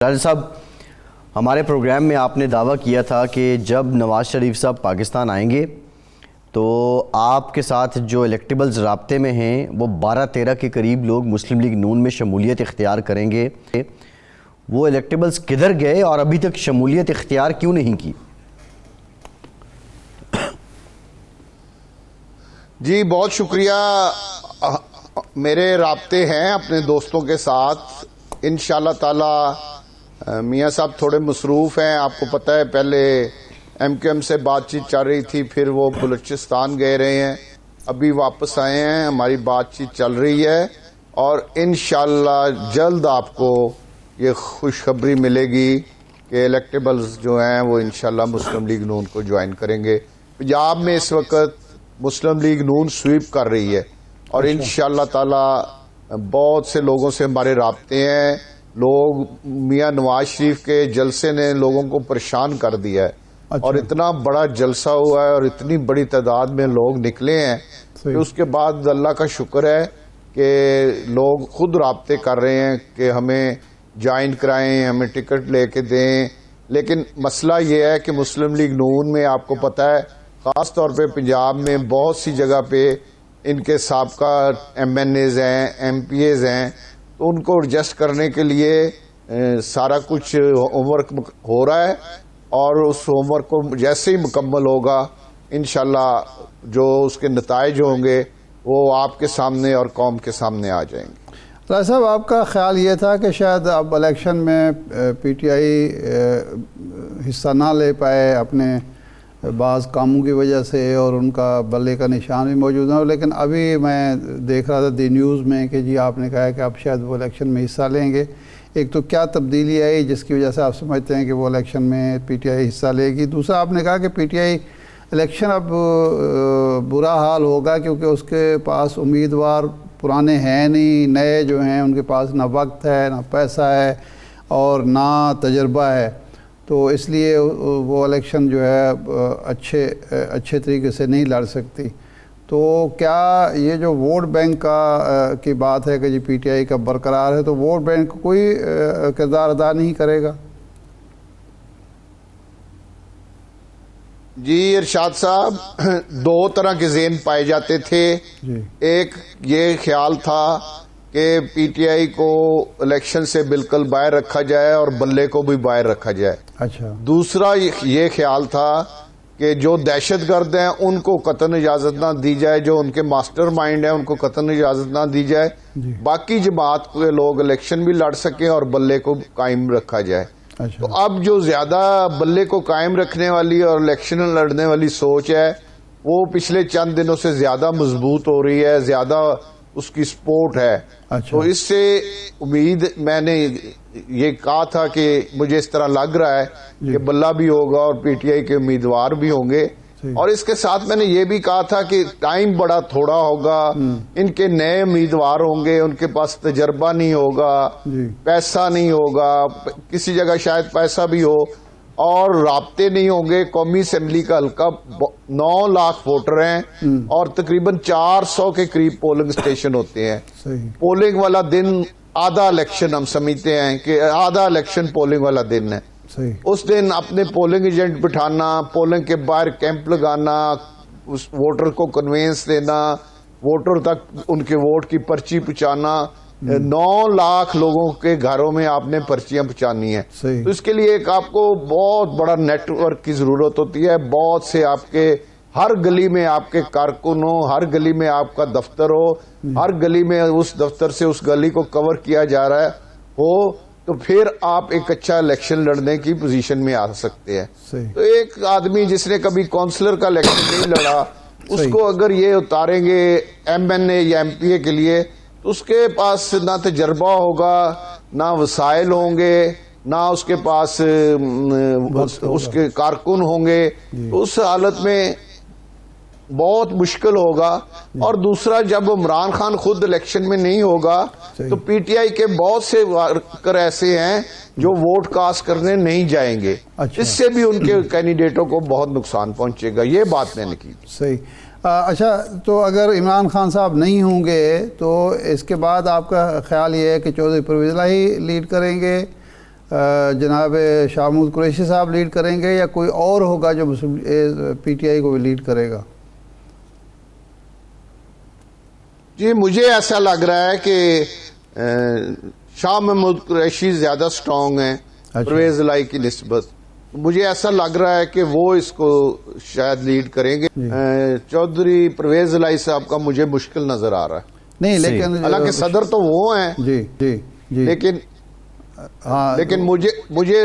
راجہ صاحب، ہمارے پروگرام میں آپ نے دعویٰ کیا تھا کہ جب نواز شریف صاحب پاکستان آئیں گے تو آپ کے ساتھ جو الیکٹیبلز رابطے میں ہیں وہ 12-13 کے قریب لوگ مسلم لیگ نون میں شمولیت اختیار کریں گے. وہ الیکٹیبلز کدھر گئے اور ابھی تک شمولیت اختیار کیوں نہیں کی؟ جی بہت شکریہ. میرے رابطے ہیں اپنے دوستوں کے ساتھ انشاءاللہ تعالی. میاں صاحب تھوڑے مصروف ہیں، آپ کو پتہ ہے پہلے ایم کیو ایم سے بات چیت چل رہی تھی، پھر وہ بلوچستان گئے رہے ہیں، ابھی واپس آئے ہیں، ہماری بات چیت چل رہی ہے اور انشاءاللہ جلد آپ کو یہ خوشخبری ملے گی کہ الیکٹیبلز جو ہیں وہ انشاءاللہ مسلم لیگ نون کو جوائن کریں گے. پنجاب میں اس وقت مسلم لیگ نون سویپ کر رہی ہے اور انشاءاللہ تعالی بہت سے لوگوں سے ہمارے رابطے ہیں. لوگ میاں نواز شریف کے جلسے نے لوگوں کو پریشان کر دیا ہے اور اتنا بڑا جلسہ ہوا ہے اور اتنی بڑی تعداد میں لوگ نکلے ہیں کہ اس کے بعد اللہ کا شکر ہے کہ لوگ خود رابطے کر رہے ہیں کہ ہمیں جوائن کرائیں، ہمیں ٹکٹ لے کے دیں. لیکن مسئلہ یہ ہے کہ مسلم لیگ نون میں آپ کو پتہ ہے خاص طور پہ پنجاب میں بہت سی جگہ پہ ان کے سابقہ ایم این ایز ہیں، ایم پی ایز ہیں، تو ان کو ایڈجسٹ کرنے کے لیے سارا کچھ ہوم ورک ہو رہا ہے اور اس ہوم ورک کو جیسے ہی مکمل ہوگا انشاءاللہ جو اس کے نتائج ہوں گے وہ آپ کے سامنے اور قوم کے سامنے آ جائیں گے. راجہ صاحب، آپ کا خیال یہ تھا کہ شاید اب الیکشن میں پی ٹی آئی حصہ نہ لے پائے اپنے بعض کاموں کی وجہ سے اور ان کا بلے کا نشان بھی موجود ہے، لیکن ابھی میں دیکھ رہا تھا دی نیوز میں کہ جی آپ نے کہا ہے کہ آپ شاید وہ الیکشن میں حصہ لیں گے. ایک تو کیا تبدیلی آئی جس کی وجہ سے آپ سمجھتے ہیں کہ وہ الیکشن میں پی ٹی آئی حصہ لے گی؟ دوسرا آپ نے کہا کہ پی ٹی آئی الیکشن اب برا حال ہوگا کیونکہ اس کے پاس امیدوار پرانے ہیں نہیں، نئے جو ہیں ان کے پاس نہ وقت ہے، نہ پیسہ ہے اور نہ تجربہ ہے، تو اس لیے وہ الیکشن جو ہے اچھے طریقے سے نہیں لڑ سکتی. تو کیا یہ جو ووٹ بینک کی بات ہے کہ جی پی ٹی آئی کا برقرار ہے، تو ووٹ بینک کوئی کردار ادا نہیں کرے گا؟ جی ارشاد صاحب، دو طرح کے ذہن پائے جاتے تھے. ایک یہ خیال تھا کہ پی ٹی آئی کو الیکشن سے بالکل باہر رکھا جائے اور بلے کو بھی باہر رکھا جائے. اچھا. دوسرا یہ خیال تھا کہ جو دہشت گرد ہیں ان کو قطعاً اجازت نہ دی جائے، جو ان کے ماسٹر مائنڈ ہیں ان کو قطعاً اجازت نہ دی جائے، باقی جماعت کے لوگ الیکشن بھی لڑ سکیں اور بلے کو قائم رکھا جائے. تو اب جو زیادہ بلے کو قائم رکھنے والی اور الیکشن لڑنے والی سوچ ہے وہ پچھلے چند دنوں سے زیادہ مضبوط ہو رہی ہے، زیادہ اس کی سپورٹ ہے. تو اس سے امید میں نے یہ کہا تھا کہ مجھے اس طرح لگ رہا ہے کہ بلہ بھی ہوگا اور پی ٹی آئی کے امیدوار بھی ہوں گے. اور اس کے ساتھ میں نے یہ بھی کہا تھا کہ ٹائم بڑا تھوڑا ہوگا، ان کے نئے امیدوار ہوں گے، ان کے پاس تجربہ نہیں ہوگا، پیسہ نہیں ہوگا، کسی جگہ شاید پیسہ بھی ہو اور رابطے نہیں ہوں گے. قومی اسمبلی کا حلقہ 9 لاکھ ووٹر ہیں اور تقریباً 400 کے قریب پولنگ اسٹیشن ہوتے ہیں. پولنگ والا دن آدھا الیکشن ہم سمجھتے ہیں کہ آدھا الیکشن پولنگ والا دن ہے. اس دن اپنے پولنگ ایجنٹ بٹھانا، پولنگ کے باہر کیمپ لگانا، اس ووٹر کو کنوینس دینا، ووٹر تک ان کے ووٹ کی پرچی پہنچانا، 9 لاکھ لوگوں کے گھروں میں آپ نے پرچیاں پہنچانی ہیں. تو اس کے لیے ایک آپ کو بہت بڑا نیٹ ورک کی ضرورت ہوتی ہے. بہت سے آپ کے ہر گلی میں آپ کے کارکن ہو، ہر گلی میں آپ کا دفتر ہو، ہر گلی میں اس دفتر سے اس گلی کو کور کیا جا رہا ہے ہو، تو پھر آپ ایک اچھا الیکشن لڑنے کی پوزیشن میں آ سکتے ہیں. تو ایک آدمی جس نے کبھی کونسلر کا الیکشن نہیں لڑا اس کو اگر یہ اتاریں گے ایم این اے یا ایم پی اے کے لیے تو اس کے پاس نہ تجربہ ہوگا، نہ وسائل ہوں گے، نہ اس کے پاس اس کے کارکن ہوں گے. تو اس حالت میں بہت مشکل ہوگا. اور دوسرا جب عمران خان خود الیکشن میں نہیں ہوگا تو پی ٹی آئی کے بہت سے ورکر ایسے ہیں جو ووٹ کاسٹ کرنے نہیں جائیں گے. اس سے بھی ان کے کینڈیڈیٹوں کو بہت نقصان پہنچے گا. یہ بات میں نے کی. صحیح. اچھا، تو اگر عمران خان صاحب نہیں ہوں گے تو اس کے بعد آپ کا خیال یہ ہے کہ چودھری پرویز الہی لیڈ کریں گے جناب شاہ محمود قریشی صاحب لیڈ کریں گے یا کوئی اور ہوگا جو پی ٹی آئی کو بھی لیڈ کرے گا؟ جی مجھے ایسا لگ رہا ہے کہ شاہ محمود قریشی زیادہ سٹرونگ ہیں پرویز الہی کی نسبت. مجھے ایسا لگ رہا ہے کہ وہ اس کو شاید لیڈ کریں گے. چودھری پرویز الہی صاحب کا مجھے مشکل نظر آ رہا ہے. نہیں لیکن حالانکہ صدر تو وہ ہیں جی جی جی لیکن مجھے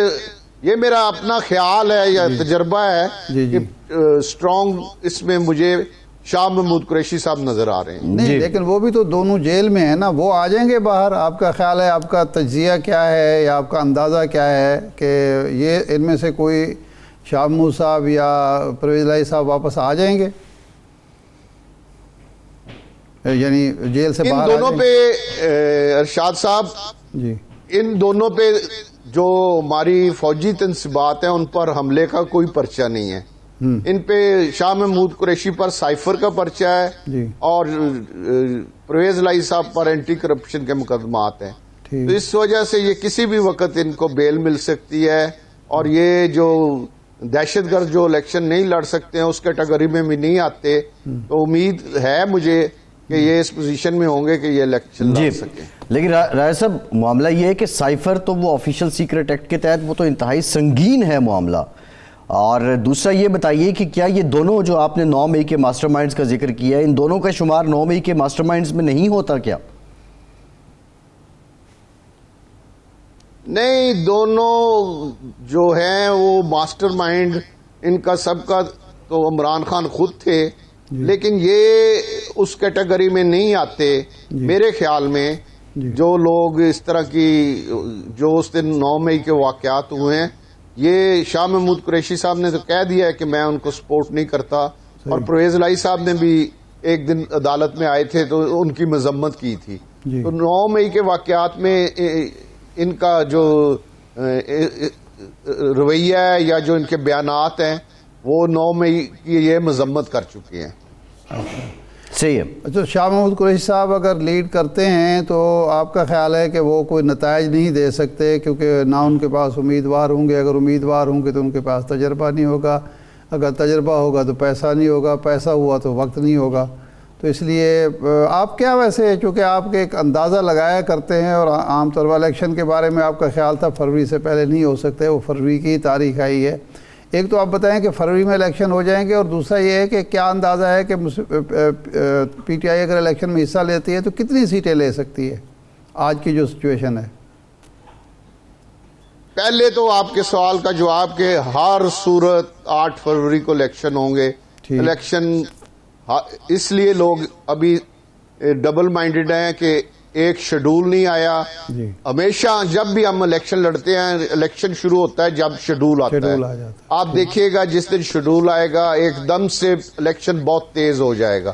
یہ میرا اپنا خیال ہے یا تجربہ ہے کہ سٹرونگ اس میں مجھے شاہ محمود قریشی صاحب نظر آ رہے ہیں. نہیں لیکن وہ بھی تو دونوں جیل میں ہیں نا, وہ آ جائیں گے باہر. آپ کا خیال ہے, آپ کا تجزیہ کیا ہے یا آپ کا اندازہ کیا ہے کہ یہ ان میں سے کوئی شاہ محمود صاحب یا پرویز الہی صاحب واپس آ جائیں گے, یعنی جیل سے باہر؟ ان دونوں پہ ارشاد صاحب, جی ان دونوں پہ جو ہماری فوجی تنصیبات ہیں ان پر حملے کا کوئی پرچہ نہیں ہے. ان پہ شاہ محمود قریشی پر سائفر کا پرچہ ہے اور پرویز الہی صاحب پر اینٹی کرپشن کے مقدمات ہیں. تو اس وجہ سے یہ کسی بھی وقت ان کو بیل مل سکتی ہے, اور یہ جو دہشت گرد جو الیکشن نہیں لڑ سکتے ہیں اس کیٹیگری میں بھی نہیں آتے. تو امید ہے مجھے کہ یہ اس پوزیشن میں ہوں گے کہ یہ الیکشن لڑ سکیں. لیکن رائے صاحب معاملہ یہ ہے کہ سائفر تو وہ آفیشل سیکرٹ ایکٹ کے تحت وہ تو انتہائی سنگین ہے معاملہ. اور دوسرا یہ بتائیے کہ کیا یہ دونوں جو آپ نے 9 مئی کے ماسٹر مائنڈز کا ذکر کیا ہے, ان دونوں کا شمار 9 مئی کے ماسٹر مائنڈز میں نہیں ہوتا کیا؟ نہیں, دونوں جو ہیں وہ ماسٹر مائنڈ ان کا سب کا تو عمران خان خود تھے, لیکن یہ اس کیٹیگری میں نہیں آتے میرے خیال میں. جو لوگ اس طرح کی جو اس دن 9 مئی کے واقعات ہوئے ہیں, یہ شاہ محمود قریشی صاحب نے تو کہہ دیا ہے کہ میں ان کو سپورٹ نہیں کرتا, اور پرویز الہی صاحب نے بھی ایک دن عدالت میں آئے تھے تو ان کی مذمت کی تھی. تو 9 مئی کے واقعات میں ان کا جو رویہ ہے یا جو ان کے بیانات ہیں وہ 9 مئی کی یہ مذمت کر چکے ہیں. صحیح ہے. اچھا, شاہ محمود قریشی صاحب اگر لیڈ کرتے ہیں تو آپ کا خیال ہے کہ وہ کوئی نتائج نہیں دے سکتے کیونکہ نہ ان کے پاس امیدوار ہوں گے. اگر امیدوار ہوں گے تو ان کے پاس تجربہ نہیں ہوگا, اگر تجربہ ہوگا تو پیسہ نہیں ہوگا, پیسہ ہوا تو وقت نہیں ہوگا. تو اس لیے آپ کیا ویسے, چونکہ آپ کے ایک اندازہ لگایا کرتے ہیں اور عام طور پر الیکشن کے بارے میں آپ کا خیال تھا فروری سے پہلے نہیں ہو سکتے, وہ فروری کی تاریخ آئی ہے. ایک تو آپ بتائیں کہ فروری میں الیکشن ہو جائیں گے, اور دوسرا یہ ہے کہ کیا اندازہ ہے کہ پی ٹی آئی اگر الیکشن میں حصہ لیتی ہے تو کتنی سیٹیں لے سکتی ہے آج کی جو سچویشن ہے؟ پہلے تو آپ کے سوال کا جواب کہ ہر صورت 8 فروری کو الیکشن ہوں گے. الیکشن اس لیے لوگ ابھی ڈبل مائنڈڈ ہیں کہ ایک شیڈول نہیں آیا. ہمیشہ جب بھی ہم الیکشن لڑتے ہیں, الیکشن شروع ہوتا ہے جب شیڈول آتا ہے. آپ دیکھیے گا جس دن شیڈول آئے گا ایک دم سے الیکشن بہت تیز ہو جائے گا.